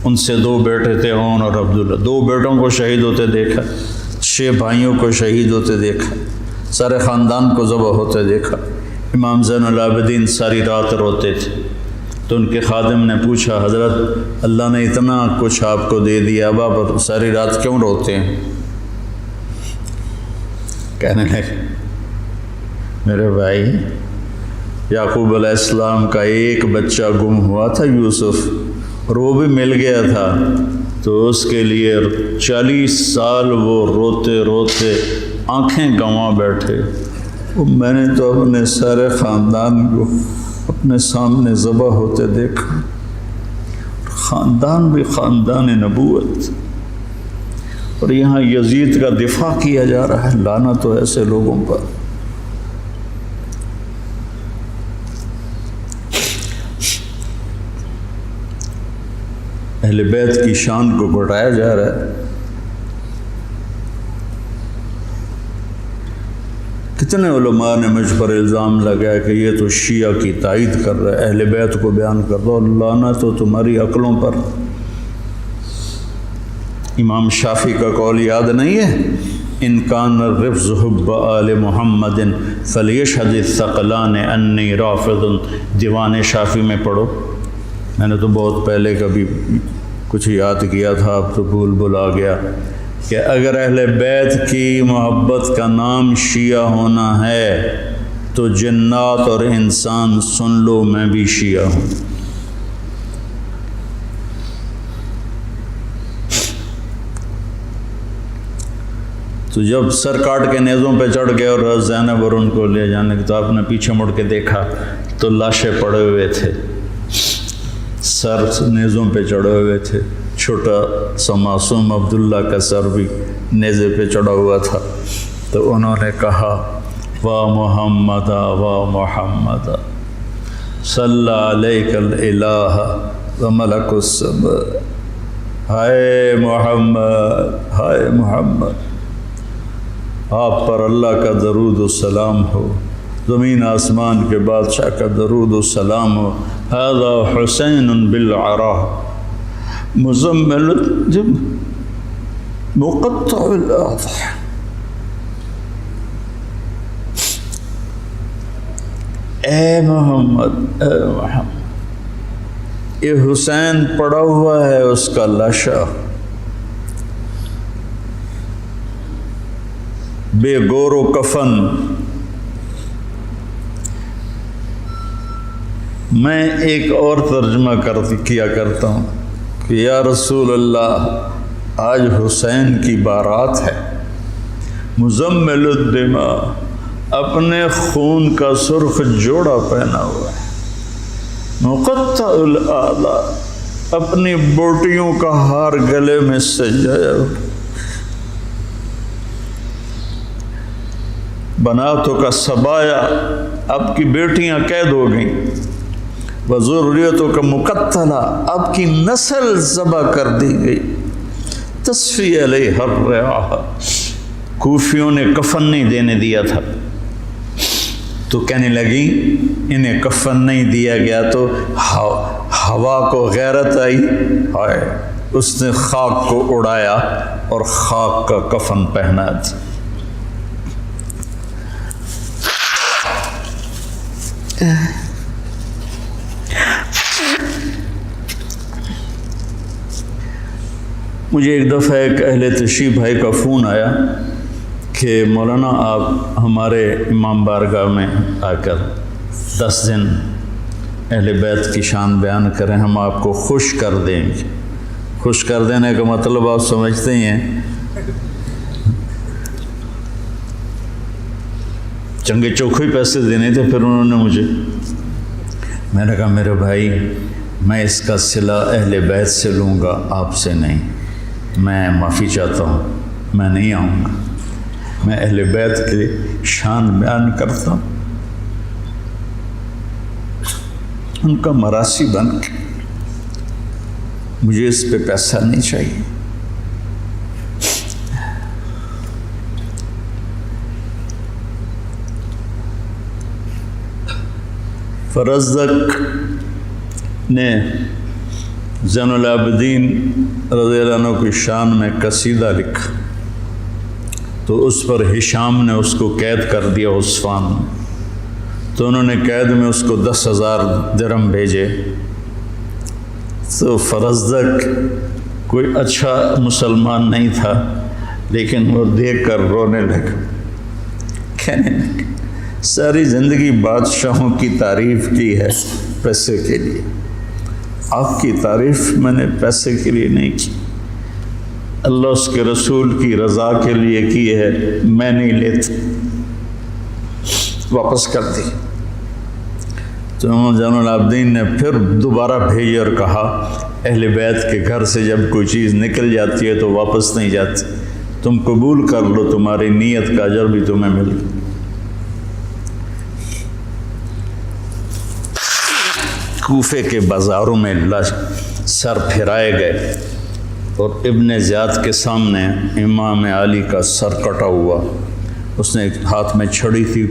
ان سے 2 بیٹے تھے، عون اور عبداللہ۔ 2 بیٹوں کو شہید ہوتے دیکھا، 6 بھائیوں کو شہید ہوتے دیکھا، سارے خاندان کو ذبح ہوتے دیکھا۔ امام زین العابدین ساری رات روتے تھے، تو ان کے خادم نے پوچھا، حضرت اللہ نے اتنا کچھ آپ کو دے دیا، اب آپ ساری رات کیوں روتے ہیں؟ کہنے لگے، میرے بھائی یعقوب علیہ السلام کا ایک بچہ گم ہوا تھا، یوسف، اور وہ بھی مل گیا تھا، تو اس کے لیے 40 سال وہ روتے روتے آنکھیں گنوا بیٹھے۔ میں نے تو اپنے سارے خاندان کو اپنے سامنے ذبح ہوتے دیکھا، خاندان بھی خاندان نبوت، اور یہاں یزید کا دفاع کیا جا رہا ہے۔ لعنت ہو ایسے لوگوں پر۔ اہل بیت کی شان کو گھٹایا جا رہا ہے۔ کتنے علماء نے مجھ پر الزام لگایا کہ یہ تو شیعہ کی تائید کر رہا ہے، اہل بیت کو بیان کر دو، لعنت تو تمہاری عقلوں پر۔ امام شافعی کا قول یاد نہیں ہے؟ ان کان الرفض حب آل محمد فلیشہد الثقلان انی رافض، دیوان شافعی میں پڑھو۔ میں نے تو بہت پہلے کبھی کچھ یاد کیا تھا، اب تو بھول آ گیا، کہ اگر اہل بیت کی محبت کا نام شیعہ ہونا ہے تو جنات اور انسان سن لو، میں بھی شیعہ ہوں۔ تو جب سر کاٹ کے نیزوں پہ چڑھ گئے اور زینب اور ان کو لے جانے کے، تو آپ نے پیچھے مڑ کے دیکھا تو لاشیں پڑے ہوئے تھے، سر نیزوں پہ چڑھے ہوئے تھے، چھوٹا سا معصوم عبداللہ کا سر بھی نیزے پہ چڑھا ہوا تھا۔ تو انہوں نے کہا، وا محمد وا محمد صلی علیک الالہ و ملک السماء، ہائے محمد، ہائے محمد، آپ پر اللہ کا درود و سلام ہو، زمین آسمان کے بادشاہ کا درود و سلام ہو۔ ھذا حسین بالعراء مزمل الجب مقطع الاضحى، اے محمد، اے محمد، یہ حسین پڑا ہوا ہے، اس کا لاشا بے گور و کفن۔ میں ایک اور ترجمہ کیا کرتا ہوں کہ یا رسول اللہ، آج حسین کی بارات ہے، مزمل الدماء، اپنے خون کا سرخ جوڑا پہنا ہوا ہے، مقطع الاعضاء، اپنی بوٹیوں کا ہار گلے میں سجایا ہوا، بناتوں کا سبایا، آپ کی بیٹیاں قید ہو گئیں، وذریتوں کا مقتلہ، آپ کی نسل ذبح کر دی گئی، تصفی علیہ الرعاہ، کوفیوں نے کفن نہیں دینے دیا تھا، تو کہنے لگی انہیں کفن نہیں دیا گیا تو ہوا کو غیرت آئی، ہائے، اس نے خاک کو اڑایا اور خاک کا کفن پہنا دیا۔ مجھے ایک دفعہ ایک اہل تشریف بھائی کا فون آیا کہ مولانا آپ ہمارے امام بارگاہ میں آ کر 10 دن اہل بیت کی شان بیان کریں، ہم آپ کو خوش کر دیں گے۔ خوش کر دینے کا مطلب آپ سمجھتے ہی ہیں، چنگے چوکھے پیسے دینے تھے۔ پھر انہوں نے مجھے، میں نے کہا میرے بھائی میں اس کا صلہ اہل بیت سے لوں گا، آپ سے نہیں، میں معافی چاہتا ہوں، میں نہیں آؤں گا، میں اہل بیت کی شان بیان کرتا ہوں، ان کا مراسی بن کے، مجھے اس پہ پیسہ نہیں چاہیے۔ فرزدق نے زین العابدین رضی اللہ عنہ کی شان میں قصیدہ لکھا، تو اس پر ہشام نے اس کو قید کر دیا عثمان میں، تو انہوں نے قید میں اس کو 10,000 درہم بھیجے۔ تو فرزدق کوئی اچھا مسلمان نہیں تھا، لیکن وہ دیکھ کر رونے لگا، کہنے لگا ساری زندگی بادشاہوں کی تعریف کی ہے پیسے کے لیے، آپ کی تعریف میں نے پیسے کے لیے نہیں کی، اللہ اس کے رسول کی رضا کے لیے کی ہے، میں نہیں لیتا، واپس کر دی۔ تو زین العابدین نے پھر دوبارہ بھیجے اور کہا اہل بیت کے گھر سے جب کوئی چیز نکل جاتی ہے تو واپس نہیں جاتی، تم قبول کر لو، تمہاری نیت کا اجر بھی تمہیں مل گیا۔ کوفے کے بازاروں میں سر پھرائے گئے اور ابن زیاد کے سامنے امام علی کا سر کٹا ہوا، اس نے ہاتھ میں چھڑی تھی،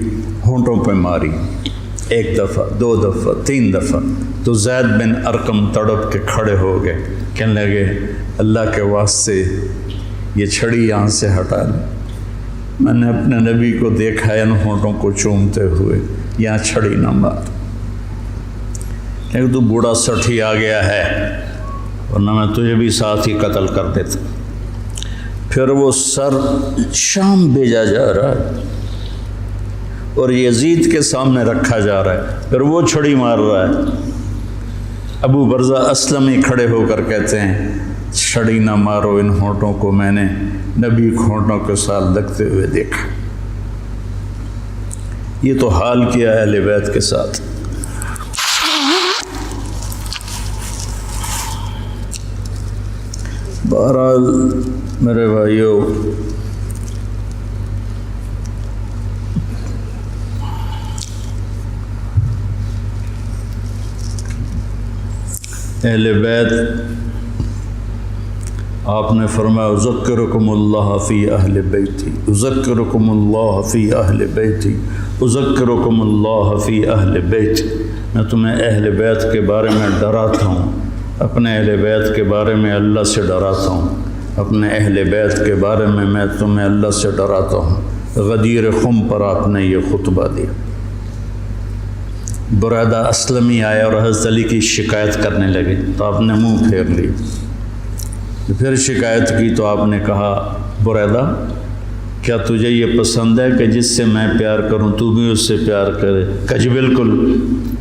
ہونٹوں پہ ماری، 1 دفعہ 2 دفعہ 3 دفعہ، تو زید بن ارقم تڑپ کے کھڑے ہو گئے، کہنے لگے اللہ کے واسطے یہ چھڑی یہاں سے ہٹا لیں، میں نے اپنے نبی کو دیکھا ہے ان ہونٹوں کو چومتے ہوئے، یہاں چھڑی نہ مار، لیکن تو بوڑھا سٹھی آ گیا ہے، ورنہ میں تجھے بھی ساتھ ہی قتل کر دیتا۔ پھر وہ سر شام بھیجا جا رہا ہے اور یزید کے سامنے رکھا جا رہا ہے، پھر وہ چھڑی مار رہا ہے۔ ابو برزہ اسلمی کھڑے ہو کر کہتے ہیں چھڑی نہ مارو ان ہونٹوں کو، میں نے نبی کو ہونٹوں کے ساتھ لگتے ہوئے دیکھا۔ یہ تو حال کیا ہے اہل بیت کے ساتھ۔ بہرحال میرے بھائیوں، اہل بیت آپ نے فرمایا اذکرکم اللہ فی اہل بیتی، اذکرکم اللہ فی اہل بیتی، اذکرکم اللہ فی اہل بیتی، میں تمہیں اہل بیت کے بارے میں ڈراتا ہوں، اپنے اہل بیت کے بارے میں اللہ سے ڈراتا ہوں، اپنے اہل بیت کے بارے میں تمہیں اللہ سے ڈراتا ہوں۔ غدیر خم پر آپ نے یہ خطبہ دیا۔ برادہ اسلمی آئے اور حضرت علی کی شکایت کرنے لگے تو آپ نے منہ پھیر لی، پھر شکایت کی تو آپ نے کہا برادہ کیا تجھے یہ پسند ہے کہ جس سے میں پیار کروں تو بھی اس سے پیار کرے؟ کہا جی بالکل،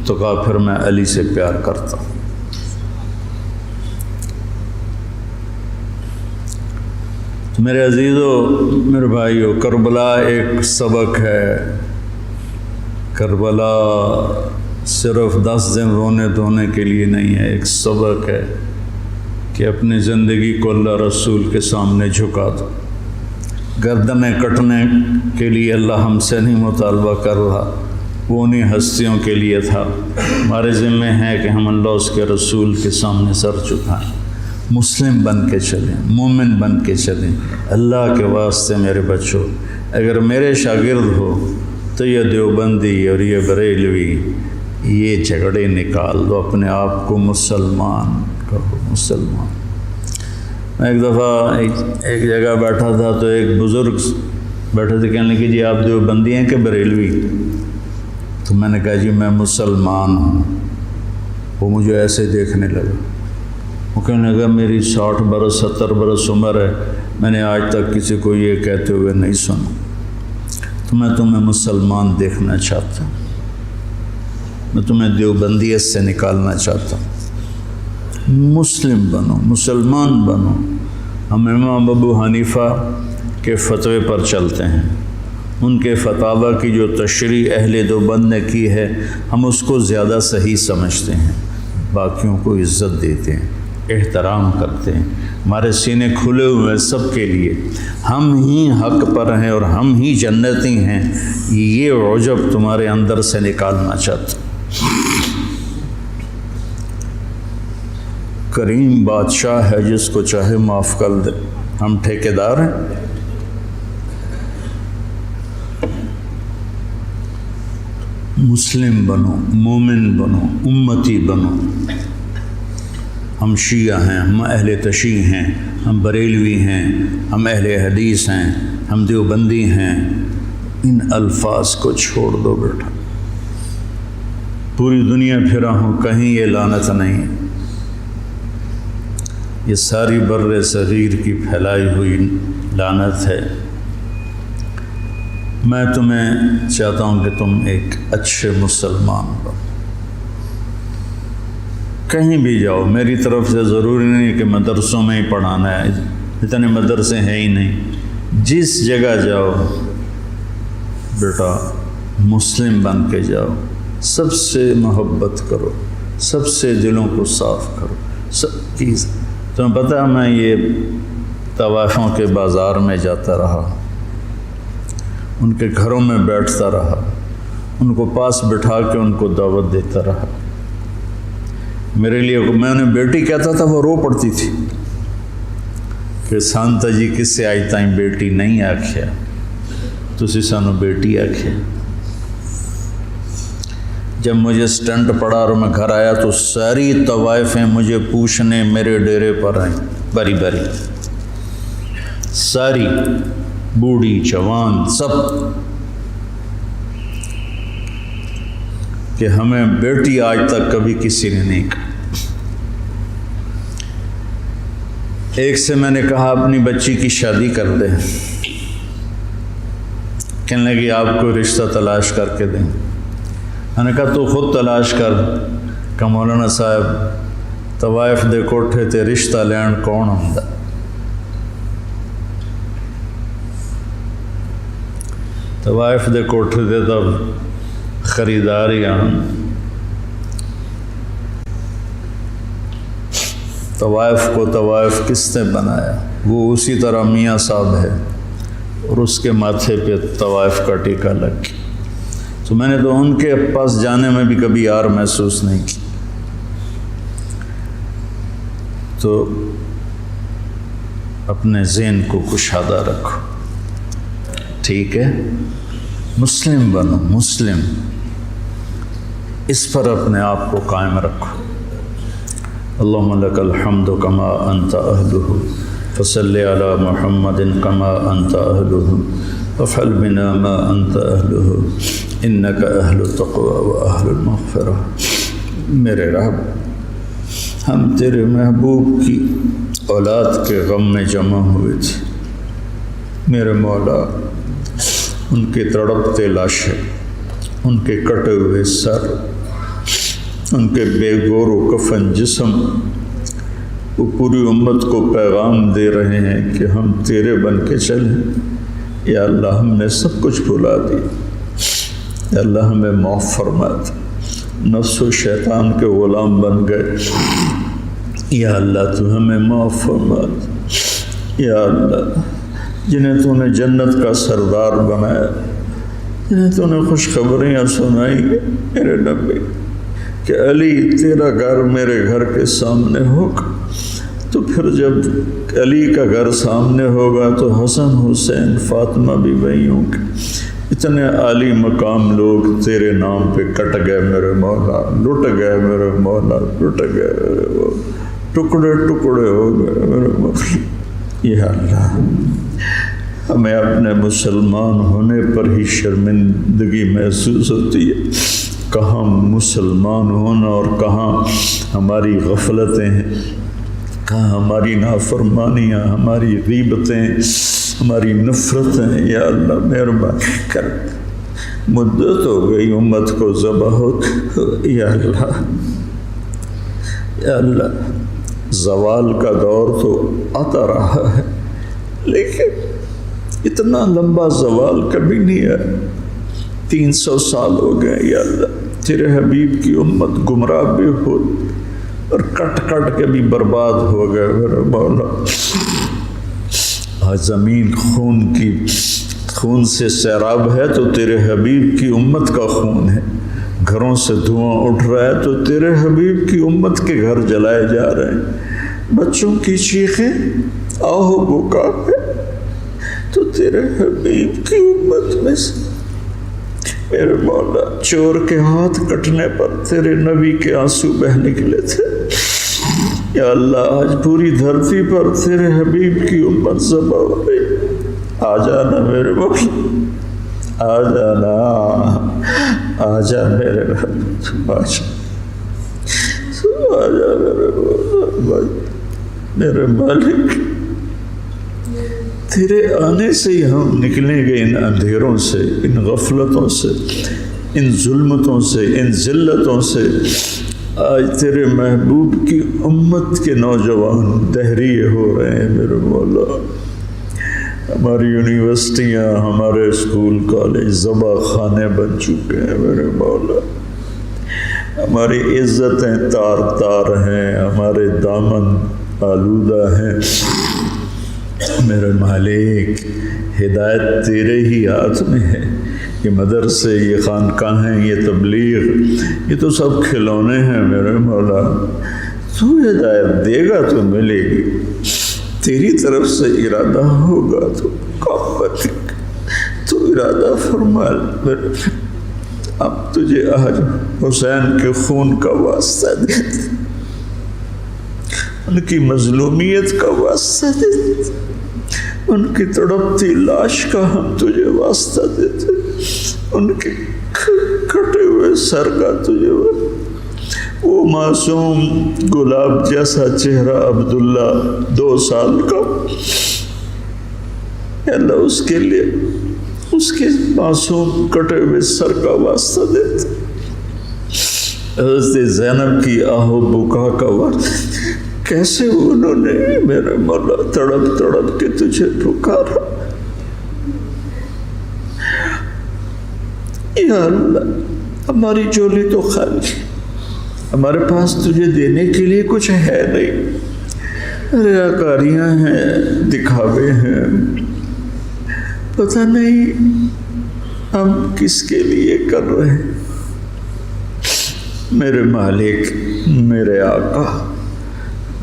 تو کہا پھر میں علی سے پیار کرتا ہوں۔ میرے عزیزو، میرے بھائیو، کربلا ایک سبق ہے۔ کربلا صرف 10 دن رونے دھونے کے لیے نہیں ہے، ایک سبق ہے کہ اپنی زندگی کو اللہ رسول کے سامنے جھکا دو۔ گردنیں کٹنے کے لیے اللہ ہم سے نہیں مطالبہ کر رہا، وہ انہیں ہستیوں کے لیے تھا۔ ہمارے ذمہ ہے کہ ہم اللہ اس کے رسول کے سامنے سر جھکائیں، مسلم بن کے چلیں، مومن بن کے چلیں۔ اللہ کے واسطے میرے بچوں، اگر میرے شاگرد ہو تو یہ دیوبندی اور یہ بریلوی، یہ جھگڑے نکال دو، اپنے آپ کو مسلمان کہو، مسلمان۔ میں ایک دفعہ ایک جگہ بیٹھا تھا تو ایک بزرگ بیٹھے تھے، کہنے لگے جی آپ دیوبندی ہیں کہ بریلوی؟ تو میں نے کہا جی میں مسلمان ہوں۔ وہ مجھے ایسے دیکھنے لگا، وہ کہنے لگا میری 60 برس 70 برس عمر ہے، میں نے آج تک کسی کو یہ کہتے ہوئے نہیں سنا، تو میں تمہیں مسلمان دیکھنا چاہتا ہوں، میں تمہیں دیوبندیت سے نکالنا چاہتا ہوں، مسلم بنو، مسلمان بنو۔ ہم امام ابو حنیفہ کے فتوے پر چلتے ہیں، ان کے فتاوی کی جو تشریح اہل دیوبند نے کی ہے ہم اس کو زیادہ صحیح سمجھتے ہیں، باقیوں کو عزت دیتے ہیں، احترام کرتے ہیں، ہمارے سینے کھلے ہوئے ہیں سب کے لیے، ہم ہی حق پر ہیں اور ہم ہی جنتی ہیں، یہ عجب تمہارے اندر سے نکالنا چاہتے ہیں۔ کریم بادشاہ ہے جس کو چاہے معاف کر دے، ہم ٹھیکیدار ہیں۔ مسلم بنو، مومن بنو، امتی بنو۔ ہم شیعہ ہیں، ہم اہل تشیع ہیں، ہم بریلوی ہیں، ہم اہل حدیث ہیں، ہم دیوبندی ہیں، ان الفاظ کو چھوڑ دو بیٹا۔ پوری دنیا پھرا ہوں، کہیں یہ لعنت نہیں، یہ ساری بر صغیر کی پھیلائی ہوئی لعنت ہے۔ میں تمہیں چاہتا ہوں کہ تم ایک اچھے مسلمان بنو، کہیں بھی جاؤ، میری طرف سے ضروری نہیں کہ مدرسوں میں ہی پڑھانا ہے، اتنے مدرسے ہیں ہی نہیں، جس جگہ جاؤ بیٹا مسلم بن کے جاؤ، سب سے محبت کرو، سب سے دلوں کو صاف کرو، سب چیز۔ تمہیں پتہ ہے میں یہ طوائفوں کے بازار میں جاتا رہا، ان کے گھروں میں بیٹھتا رہا، ان کو پاس بٹھا کے ان کو دعوت دیتا رہا۔ میرے لیے میں انہیں بیٹی کہتا تھا، وہ رو پڑتی تھی کہ سانتا جی کس سے آئی تائیں بیٹی نہیں آکھیا، تسی سانو بیٹی آکھیا۔ جب مجھے سٹنٹ پڑا اور میں گھر آیا تو ساری طوائفیں مجھے پوچھنے میرے ڈیرے پر آئیں، بری بری، ساری، بوڑھی جوان سب، کہ ہمیں بیٹی آج تک کبھی کسی نے نہیں کہا۔ ایک سے میں نے کہا اپنی بچی کی شادی کر دیں، کہنے لگی آپ کو رشتہ تلاش کر کے دیں۔ میں نے کہا تو خود تلاش کر، کہ مولانا صاحب طوائف دے کوٹھے تے رشتہ لین کون ہوندا؟ طوائف دے کوٹھے تے تب خریدار ہی آن۔ طوائف کو طوائف کس نے بنایا؟ وہ اسی طرح میاں صاحب ہے اور اس کے ماتھے پہ طوائف کا ٹیکہ لگ گیا۔ تو میں نے تو ان کے پاس جانے میں بھی کبھی یار محسوس نہیں کی۔ تو اپنے ذہن کو کشادہ رکھو، ٹھیک ہے؟ مسلم بنو، مسلم، اس پر اپنے آپ کو قائم رکھو۔ اللہم لک الحمد کما انت اہلہ فصلی علی محمد کما انت اہلہ وافعل بنا ما انت اہلہ انک اہل التقوی و اہل المغفرہ۔ میرے رب، ہم تیرے محبوب کی اولاد کے غم میں جمع ہوئے تھے، میرے مولا ان کے تڑپتے لاشیں، ان کے کٹے ہوئے سر، ان کے بے گور و کفن جسم، وہ پوری امت کو پیغام دے رہے ہیں کہ ہم تیرے بن کے چلیں۔ یا اللہ ہم نے سب کچھ بھلا دیا، یا اللہ ہمیں معاف فرما دے، نفس و شیطان کے غلام بن گئے، یا اللہ تو ہمیں معاف فرما دے۔ یا اللہ جنہیں تو نے جنت کا سردار بنایا، جنہیں تو نے خوشخبریاں سنائی میرے نبی کہ علی تیرا گھر میرے گھر کے سامنے ہوگا، تو پھر جب علی کا گھر سامنے ہوگا تو حسن حسین فاطمہ بھی وہیں ہوں گے۔ اتنے عالی مقام لوگ تیرے نام پہ کٹ گئے میرے مولا، لٹ گئے میرے مولا، لٹ گئے میرے مولا، ٹکڑے ٹکڑے ہو گئے میرے مولا۔ یا اللہ ہمیں اپنے مسلمان ہونے پر ہی شرمندگی محسوس ہوتی ہے، کہاں مسلمان ہونا اور کہاں ہماری غفلتیں ہیں۔ کہاں ہماری نافرمانیاں، ہماری غیبتیں، ہماری نفرتیں، یا اللہ مہربانی کر، مدت ہو گئی امت کو ذبح ہو، یا اللہ یا اللہ، زوال کا دور تو آتا رہا ہے لیکن اتنا لمبا زوال کبھی نہیں ہے۔ 300 سال ہو گئے یا اللہ، تیرے حبیب کی امت گمراہ بھی ہو اور کٹ کٹ کے بھی برباد ہو گئے میرے مولا۔ آج زمین خون سے سیراب ہے تو تیرے حبیب کی امت کا خون ہے، گھروں سے دھواں اٹھ رہا ہے تو تیرے حبیب کی امت کے گھر جلائے جا رہے ہیں، بچوں کی چیخیں آہو بکا ہے تو تیرے حبیب کی امت میں سے میرے مولا چور کے ہاتھ کٹنے پر تیرے نبی کے آنسو بہ نکلے تھے، یا اللہ آج پوری دھرتی پر تیرے حبیب کی امت ذبح ہو گئی۔ آ جانا میرے مولا، آ جانا، آ جا میرے رب، آ جا میرے مولا، میرے مالک، تیرے آنے سے ہی ہم نکلیں گے ان اندھیروں سے، ان غفلتوں سے، ان ظلمتوں سے، ان ذلتوں سے۔ آج تیرے محبوب کی امت کے نوجوان دہریے ہو رہے ہیں میرے مولا، ہماری یونیورسٹیاں، ہمارے اسکول کالج ذبح خانے بن چکے ہیں میرے مولا، ہماری عزتیں تار تار ہیں، ہمارے دامن آلودہ ہیں میرے مالک۔ ہدایت تیرے ہی ہاتھ میں ہے، یہ مدرسے، یہ خانقاہیں، یہ تبلیغ، یہ تو سب کھلونے ہیں میرے مولا، تو ہدایت دے گا تو ملے گی، تیری طرف سے ارادہ ہوگا تو تو ارادہ فرما میرے۔ اب تجھے آج حسین کے خون کا واسطہ دیتے، ان کی مظلومیت کا واسطہ دیتے، ان کی تڑپتی لاش کا ہم تجھے واسطہ دیتے، ان کے کٹے ہوئے سر کا تجھے وہ معصوم گلاب جیسا چہرہ عبداللہ 2 سال کا، اللہ اس کے لیے اس کے معصوم کٹے ہوئے سر کا واسطہ دیتے، حضرت زینب کی آہو بکا کا واسطہ، کیسے انہوں نے میرے مولا تڑپ تڑپ کے تجھے پکارا، یا اللہ ہماری جھولی تو خالی، ہمارے پاس تجھے دینے کے لیے کچھ ہے نہیں، ریاکاریاں ہیں، دکھاوے ہیں، پتہ نہیں ہم کس کے لیے کر رہے ہیں۔ میرے مالک، میرے آقا،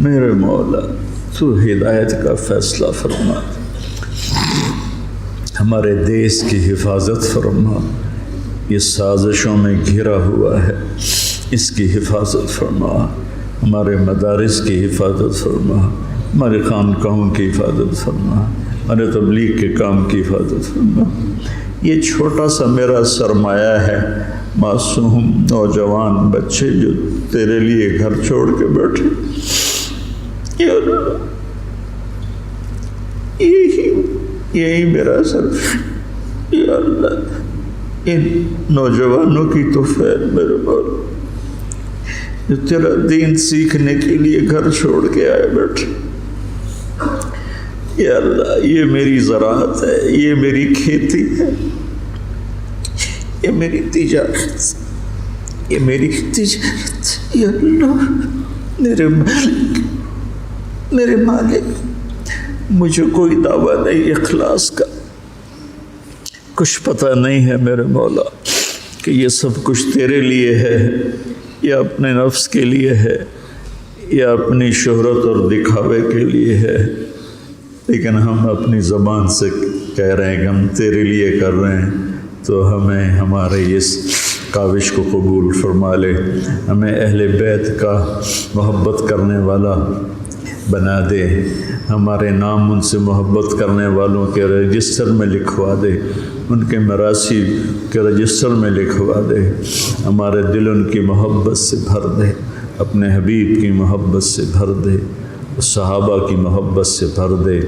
میرے مولا، تو ہدایت کا فیصلہ فرما، ہمارے دیس کی حفاظت فرما، یہ سازشوں میں گھرا ہوا ہے، اس کی حفاظت فرما، ہمارے مدارس کی حفاظت فرما، ہمارے خانقاہوں کی حفاظت فرما، ہمارے تبلیغ کے کام کی حفاظت فرما۔ یہ چھوٹا سا میرا سرمایہ ہے، معصوم نوجوان بچے جو تیرے لیے گھر چھوڑ کے بیٹھے، یا اللہ یہی میرا سر، یا اللہ ان نوجوانوں کی تو فیض میرے مولا جو تیرا دین سیکھنے کے لیے گھر چھوڑ کے آئے بیٹھے، یا اللہ یہ میری زراعت ہے، یہ میری کھیتی ہے، یہ میری تجارت، یہ میری تجارت، یا اللہ میرے مالک، مجھے کوئی دعویٰ نہیں اخلاص کا، کچھ پتہ نہیں ہے میرے مولا کہ یہ سب کچھ تیرے لیے ہے یا اپنے نفس کے لیے ہے یا اپنی شہرت اور دکھاوے کے لیے ہے، لیکن ہم اپنی زبان سے کہہ رہے ہیں کہ ہم تیرے لیے کر رہے ہیں، تو ہمیں ہمارے اس کاوش کو قبول فرما لے، ہمیں اہل بیت کا محبت کرنے والا بنا دے، ہمارے نام ان سے محبت کرنے والوں کے رجسٹر میں لکھوا دے، ان کے مراثی کے رجسٹر میں لکھوا دے، ہمارے دل ان کی محبت سے بھر دے، اپنے حبیب کی محبت سے بھر دے، صحابہ کی محبت سے بھر دے۔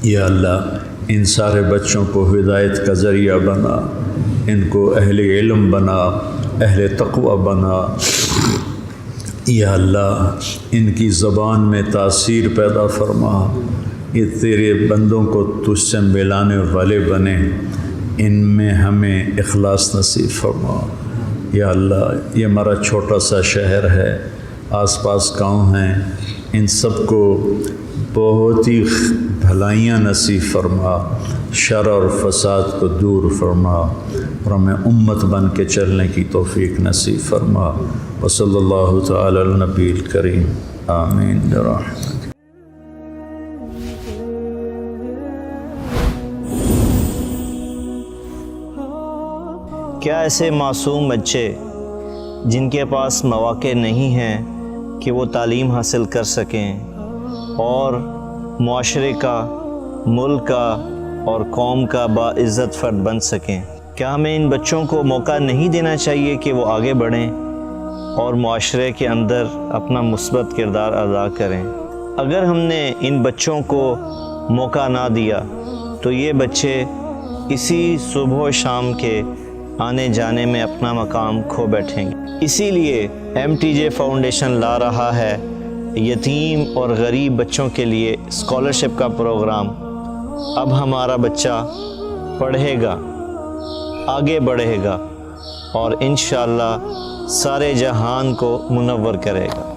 یا اللہ ان سارے بچوں کو ہدایت کا ذریعہ بنا، ان کو اہل علم بنا، اہل تقوی بنا۔ یا اللہ ان کی زبان میں تاثیر پیدا فرما، یہ تیرے بندوں کو تجھ سے ملانے والے بنے، ان میں ہمیں اخلاص نصیب فرما۔ یا اللہ یہ ہمارا چھوٹا سا شہر ہے، آس پاس گاؤں ہیں، ان سب کو بہت ہی بھلائیاں نصیب فرما، شر اور فساد کو دور فرما، اور ہمیں امت بن کے چلنے کی توفیق نصیب فرما۔ وصلی اللہ تعالی علی النبی الکریم، آمین برحمتک۔ کیا ایسے معصوم بچے جن کے پاس مواقع نہیں ہیں کہ وہ تعلیم حاصل کر سکیں اور معاشرے کا، ملک کا اور قوم کا باعزت فرد بن سکیں، کیا ہمیں ان بچوں کو موقع نہیں دینا چاہیے کہ وہ آگے بڑھیں اور معاشرے کے اندر اپنا مثبت کردار ادا کریں؟ اگر ہم نے ان بچوں کو موقع نہ دیا تو یہ بچے اسی صبح و شام کے آنے جانے میں اپنا مقام کھو بیٹھیں گے۔ اسی لیے MTJ فاؤنڈیشن لا رہا ہے یتیم اور غریب بچوں کے لیے اسکالرشپ کا پروگرام۔ اب ہمارا بچہ پڑھے گا، آگے بڑھے گا اور انشاءاللہ سارے جہان کو منور کرے گا۔